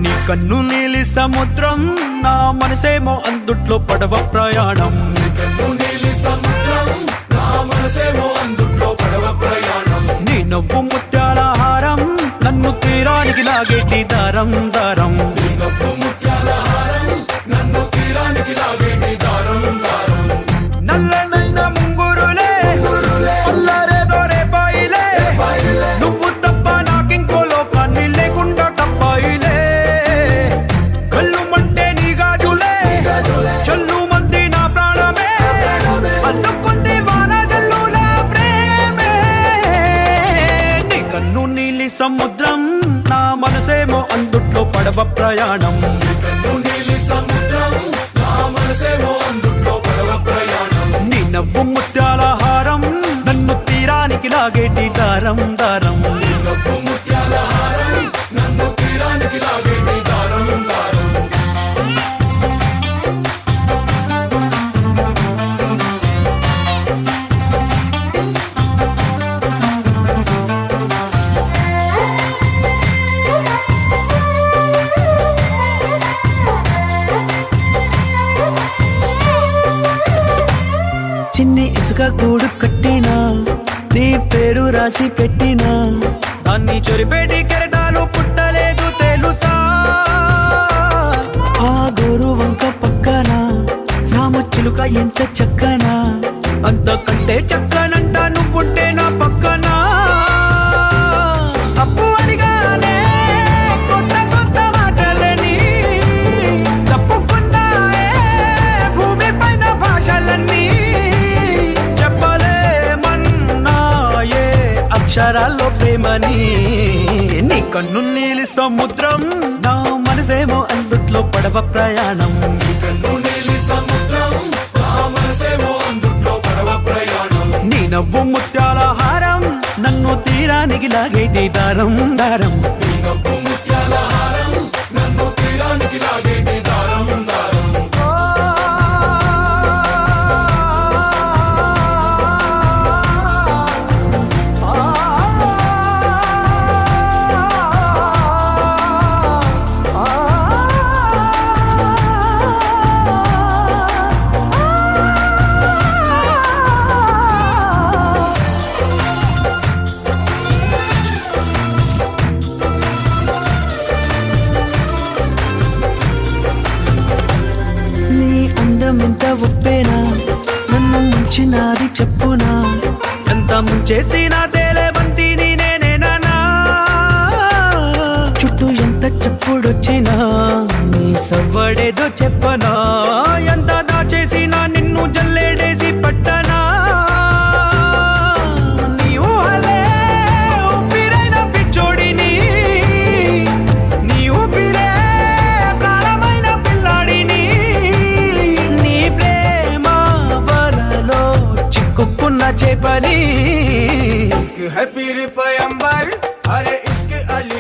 నీ కన్ను నీలి సముద్రం, నా మనసేమో అందుట్లో పడవ ప్రయాణం. నీ నవ్వు ముత్యాల హారం, నన్ను తీరానికి లాగేటి దారం దారం. నల్లనైన ముంగురులే అల్లారేదో రేపాయిలే, నువ్వు తప్ప నాకింకో లోకాన్ని లేకుండా తప్పాయిలే. కళ్ళు మంటే నీ గాజులే, చల్లు మంది నా ప్రాణమే, అల్లుకుంది వాన జల్లుల ప్రేమే. నీ కన్ను నీలి సముద్రం, నా మనసేమో అందుట్లో పడవ ప్రయాణం. నీ నవ్వు ముత్యాల హారం, నన్ను తీరానికి లాగేటి దారం దారం. చిన్ని ఇసుక గూడు కట్టినా, నీ పేరు రాసి పెట్టినా, దాన్ని చొరిపేటి కెరటాలు పుట్టలేదు తెలుసా. ఆ గోరు వంక పక్కన రామచిలుక ఎంత చక్కనా, అంతకంటే చక్కనంట నువ్వుంటే నా పక్కన. అప్పు అడిగానే కొత్త కొత్త మాటలని, తప్పుకున్నాయే భూమి పైన భాషలన్నీ, అక్షరాల్లో ప్రేమని. నీ కన్ను నీలి సముద్రం, నా మనసేమో అందుట్లో పడవ ప్రయాణం. నీ నవ్వు ముత్యాల హారం, నన్ను తీరానికి లాగేటి దారం దారం. ఎంత ఒప్పేనా, నన్ను ముంచినాది చెప్పునా, ఎంత ముంచేసినా తేలేవంతిని నేనేనా. చుట్టూ ఎంత చెప్పుడొచ్చినా, నీ సవ్వడేదో చెప్పనా, ఎంత దాచేసినా నిన్ను జల్లేడేసి పట్టనా. కుక్కున్న చేపని ఇష్క్ హై పీర్ పయంబర్, అరే ఇష్క్ అలీ